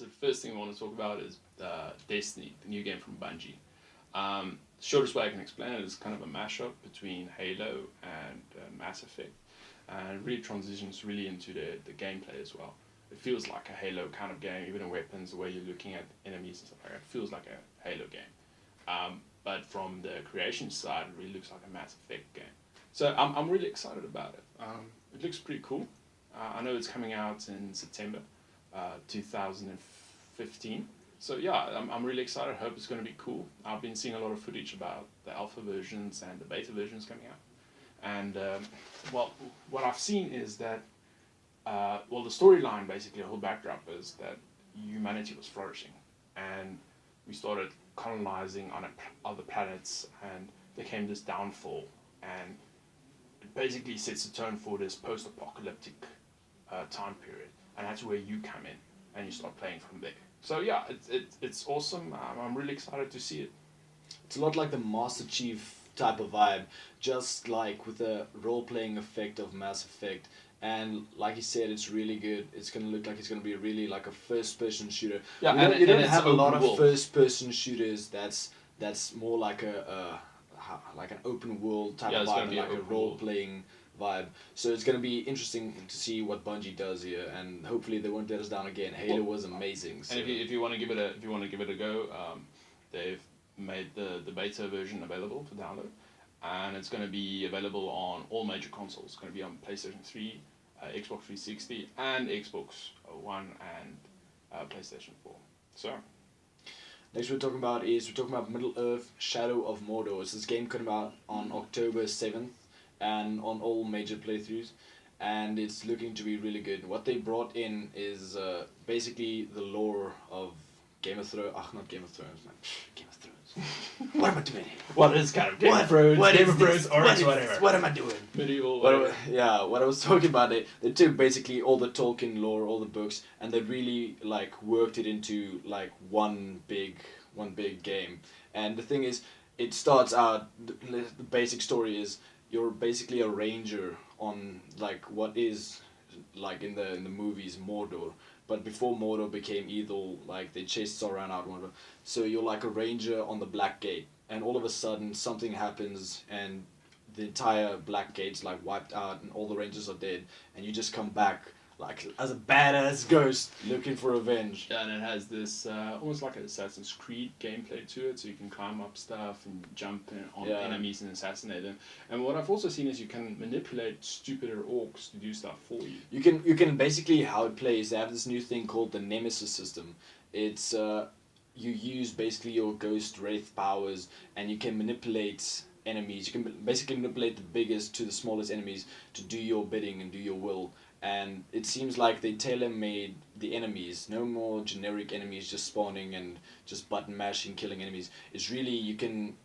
So the first thing I want to talk about is Destiny, the new game from Bungie. Shortest way I can explain it is kind of a mashup between Halo and Mass Effect, and it really transitions really into the gameplay as well. It feels like a Halo kind of game, even in weapons, the way you're looking at enemies and stuff like that. It feels like a Halo game. But from the creation side, it really looks like a Mass Effect game. So I'm really excited about it. It looks pretty cool. I know it's coming out in September 2015. So yeah, I'm really excited. Hope it's going to be cool. I've been seeing a lot of footage about the alpha versions and the beta versions coming out. And well, what I've seen is that, well, the storyline basically, the whole backdrop is that humanity was flourishing. And we started colonizing on other planets, and there came this downfall. And it basically sets the tone for this post-apocalyptic time period. And that's where you come in, and you start playing from there. So yeah, it's awesome. I'm really excited to see it. It's a lot like the Master Chief type of vibe, just like with the role-playing effect of Mass Effect. And like you said, it's really good. It's going to look like it's going to be really like a first-person shooter. Yeah, you don't have a lot world. of first-person shooters that's more like like an open world type of vibe, like a role-playing vibe. So it's going to be interesting to see what Bungie does here, and hopefully they won't let us down again. Halo was amazing. So. And if you want to give it a go, they've made the beta version available for download, and it's going to be available on all major consoles. It's going to be on PlayStation 3, Xbox 360, and Xbox One and PlayStation 4. So. Next we're talking about Middle-earth: Shadow of Mordor. It's this game coming out on October 7th and on all major playthroughs, and it's looking to be really good. What they brought in is basically the lore of Game of Thrones. Not Game of Thrones, man. Game of Thrones. What am I doing? What is kind of Game of Thrones? Game of Thrones, or whatever. What am I doing? Medieval. What I was talking about, they took basically all the Tolkien lore, all the books, and they really like worked it into like one big game. And the thing is, it starts out, the basic story is you're basically a ranger on like what is like in the movies Mordor. But before Mordor became evil, like they chased Sauron out, whatever. So you're like a ranger on the Black Gate, and all of a sudden something happens, and the entire Black Gate's like wiped out, and all the rangers are dead, and you just come back like as a badass ghost looking for revenge. Yeah, and it has this almost like an Assassin's Creed gameplay to it, so you can climb up stuff and jump on enemies and assassinate them. And what I've also seen is you can manipulate stupider orcs to do stuff for you. You can basically, how it plays, they have this new thing called the Nemesis system. It's you use basically your ghost wraith powers, and you can manipulate enemies. You can basically manipulate the biggest to the smallest enemies to do your bidding and do your will. And it seems like they tailor-made the enemies. No more generic enemies just spawning and just button mashing, killing enemies. It's really, you can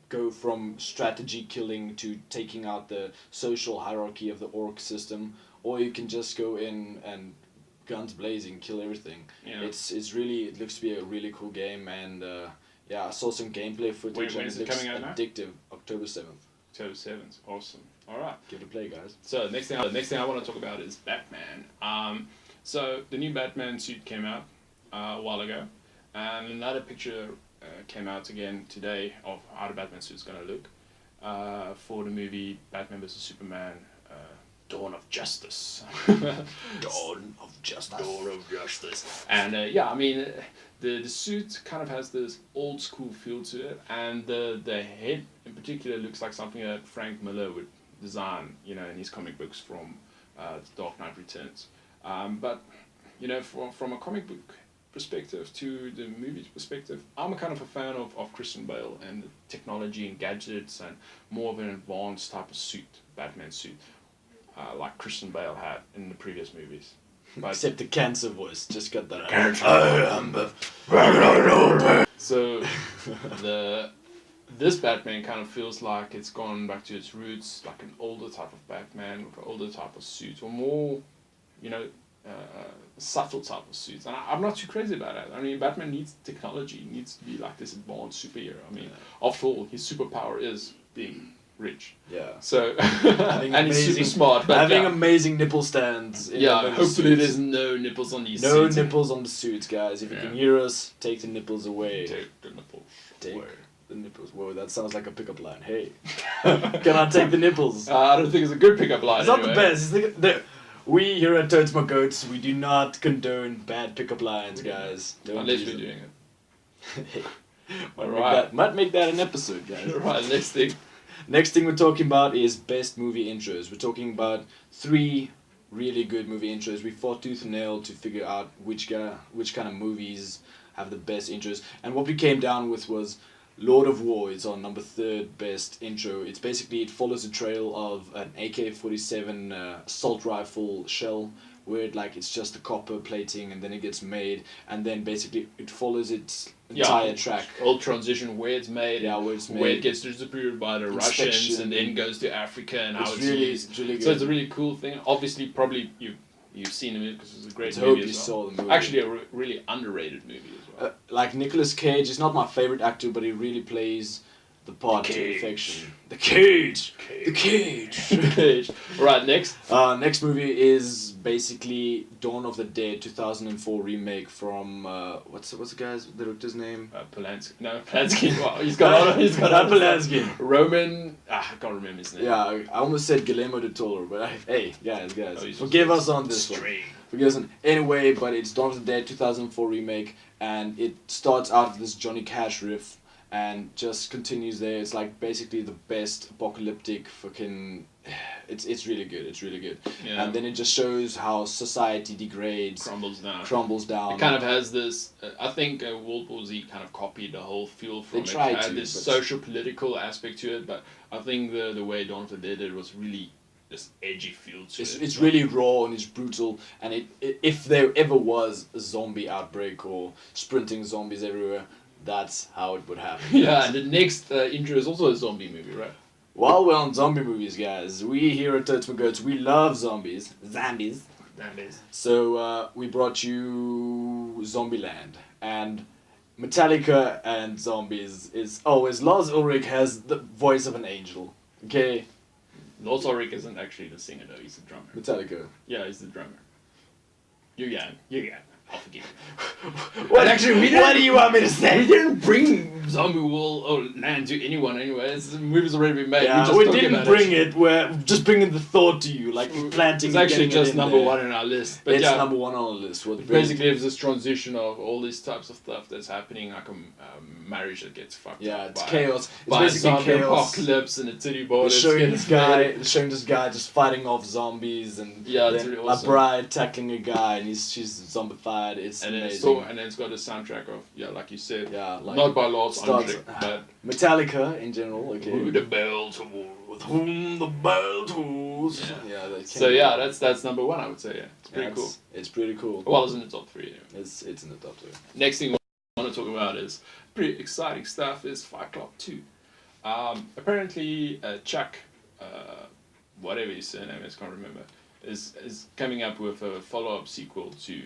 go from strategy killing to taking out the social hierarchy of the orc system, or you can just go in and guns blazing, kill everything. Yeah. It's really, it looks to be a really cool game, and yeah, I saw some gameplay footage. When is it coming out now? Addictive, October 7th. October 7th, awesome. All right, give it a play, guys. So the next thing I want to talk about is Batman. So the new Batman suit came out a while ago, and another picture came out again today of how the Batman suit's gonna look for the movie Batman vs Superman: Dawn of Justice. Dawn of Justice. Dawn of Justice. And yeah, I mean, the suit kind of has this old school feel to it, and the head in particular looks like something that Frank Miller would design, you know, in his comic books from The Dark Knight Returns. But you know, from a comic book perspective to the movie perspective, I'm a kind of a fan of Christian Bale and the technology and gadgets and more of an advanced type of suit, Batman suit, like Christian Bale had in the previous movies. But except the cancer voice, just got that. So this Batman kind of feels like it's gone back to its roots, like an older type of Batman with an older type of suit, or more, you know, subtle type of suits. And I'm not too crazy about it. I mean, Batman needs technology, needs to be like this advanced superhero. I mean, after all, his superpower is being rich. Yeah. So Having and he's super amazing- smart. But Having yeah, amazing nipple stands. In yeah the hopefully suits. there's no nipples on these No suits. nipples on the suits, guys. If you Yeah. can hear us, take the nipples away. Take the nipples Take away. the nipples. Whoa, that sounds like a pickup line. Hey, can I take the nipples? I don't think it's a good pickup line. It's not the anyway. best. We here at Toads My Goats, we do not condone bad pickup lines, guys. Don't Unless use we're them. doing it. Might make that an episode, guys. Right, next thing. Next thing we're talking about is best movie intros. We're talking about 3 really good movie intros. We fought tooth and nail to figure out which kind of movies have the best intros. And what we came down with was Lord of War is on number 3rd best intro. It's basically, it follows a trail of an AK-47 assault rifle shell where it's just the copper plating and then it gets made and then basically it follows its entire track. Whole transition where it's made, Yeah, where it's made. where it gets distributed by the Russians Inspection. and then goes to Africa and how It's it's really, used. it's really good. So it's a really cool thing. Obviously, probably you've seen the movie because it's a great Let's movie hope as you well. saw the movie. Actually, a really underrated movie as well. Like Nicolas Cage is not my favorite actor, but he really plays the part to Cage. perfection. The Cage. The Cage. Cage. Right, next. Next movie is basically Dawn of the Dead 2004 remake from what's the director's name? Polanski. No, Polanski. Wow, he's got Not Polanski. Roman. I can't remember his name. Yeah, I almost said Guillermo del Toro, but hey, guys, Oh, he's forgive just us on this one. straight. Forgive us on. Anyway, but it's Dawn of the Dead 2004 remake, and it starts out with this Johnny Cash riff, and just continues there. It's like basically the best apocalyptic fucking. It's really good. It's really good. Yeah. And then it just shows how society degrades, Crumbles down. down. It kind of has this. I think World War Z kind of copied the whole feel from They it. tried It had to, this but- social political aspect to it, but I think the way Dawn of the Dead did it was really this edgy feel to it. It's really raw and it's brutal, and if there ever was a zombie outbreak or sprinting zombies everywhere, that's how it would happen. Yeah, and the next intro is also a zombie movie, right? While we're on zombie movies, guys, we here at Toads My Goats, we love zombies. Zombies. That is. So we brought you Zombieland, and Metallica and zombies is always Lars Ulrich has the voice of an angel. Okay, Lars Ulrich isn't actually the singer though; he's the drummer. Metallica. Yeah, he's the drummer. You're young. I'll forgive you. What, actually, what do you want me to say? We didn't bring Zombie Wall or Land to anyone anyway. The movie's already been made. Yeah, we we just didn't bring it. We're just bringing the thought to you, like planting. It's and actually getting it just in number there. 1 on our list. But It's yeah, number 1 on the list. What basically it's this transition of all these types of stuff that's happening, like a marriage that gets fucked yeah, up it's by, chaos. It's by a basically zombie chaos. apocalypse and a titty boy. They're that's showing getting this guy just fighting off zombies, and Yeah, it's then really a awesome. bride tackling a guy, and she's zombified. It's and then amazing. and then it's got a soundtrack of like you said, Yeah, like not by Lars starts- Ulrich, but Metallica in general. Okay. who the bell to With whom the bell tolls. Yeah. They So yeah, that's number 1. I would say. Yeah, it's pretty cool. It's pretty cool. Well, it's in the top 3 anyway. It's in the top 2. Next thing I want to talk about is pretty exciting stuff. Is Fight Club 2. Apparently, Chuck, whatever his surname is, can't remember, is coming up with a follow-up sequel to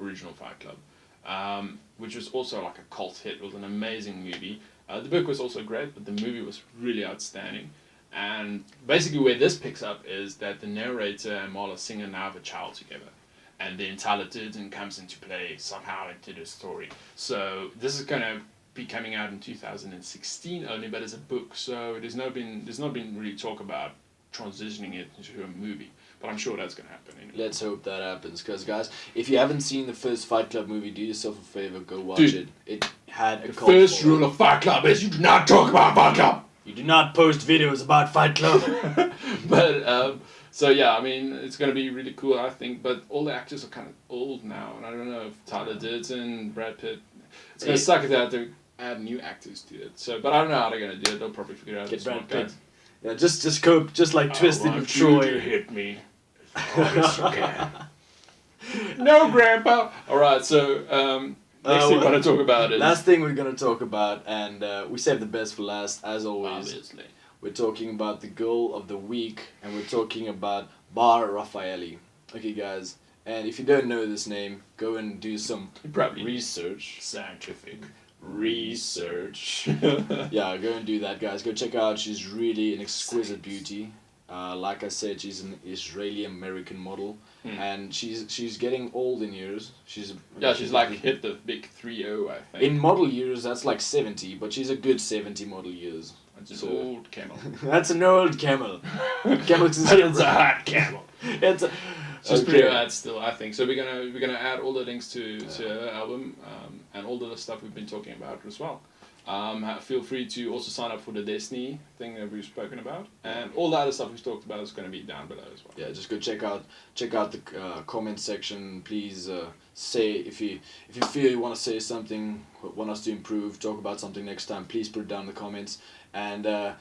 original Fight Club, which was also like a cult hit. It was an amazing movie. The book was also great, but the movie was really outstanding. And basically, where this picks up is that the narrator and Marla Singer now have a child together. And then Tyler Durden comes into play somehow into the story. So this is going to be coming out in 2016 only, but it's a book. So there's not been really talk about transitioning it into a movie. But I'm sure that's going to happen anyway. Let's hope that happens, because guys, if you haven't seen the first Fight Club movie, do yourself a favor, go watch Dude, it. It had a The cult first following. rule of Fight Club is you do not talk about Fight Club. You do not post videos about Fight Club. But so yeah, I mean it's gonna be really cool, I think. But all the actors are kind of old now, and I don't know if Tyler Durden, Brad Pitt. It's gonna suck if they have to add new actors to it. So, but I don't know how they're gonna do it. They'll probably figure it out. Get Smart Brad Pitt. guys. Yeah, just cope, just like Twisted and Troy. Hit me. As you can. No, Grandpa. All right, so next thing we want to talk about is Last thing we're gonna talk about, and we saved the best for last, as always. obviously. We're talking about the goal of the week, and we're talking about Bar Raffaelli. Okay, guys, and if you don't know this name, go and do some Probably research. scientific research. Yeah, go and do that, guys. Go check her out. She's really an exquisite beauty. Like I said, she's an Israeli-American model, and she's getting old in years. She's like hit the big 3-0, I think. in model years. That's like 70, but she's a good 70 model years. That's an old camel. That's an old camel. Camel's It's a hot camel. It's a, She's pretty bad still, I think. So we're gonna add all the links to her album and all the stuff we've been talking about as well. Feel free to also sign up for the Destiny thing that we've spoken about, and all the other stuff we've talked about is going to be down below as well. Yeah, just go check out the comment section. Please say if you feel you want to say something, want us to improve, talk about something next time. Please put it down in the comments, and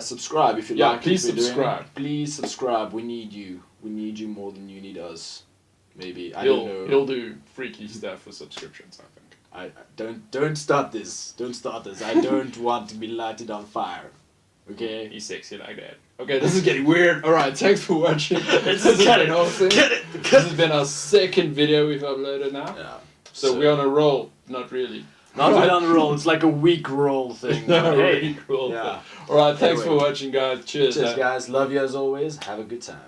subscribe if you like. Please subscribe. Please subscribe. We need you. We need you more than you need us. Maybe I don't know. He'll do freaky stuff for subscriptions, I think. Don't start this. Don't start this. I don't want to be lighted on fire. Okay? He's sexy like that. Okay, this is getting weird. Alright, thanks for watching. This has been awesome. This has been our second video we've uploaded now. Yeah. So we're on a roll. Not really. Not really on a roll. It's like a week roll thing. Week roll. Yeah. Alright, thanks for watching, guys. Cheers. Cheers, guys. Love you as always. Have a good time.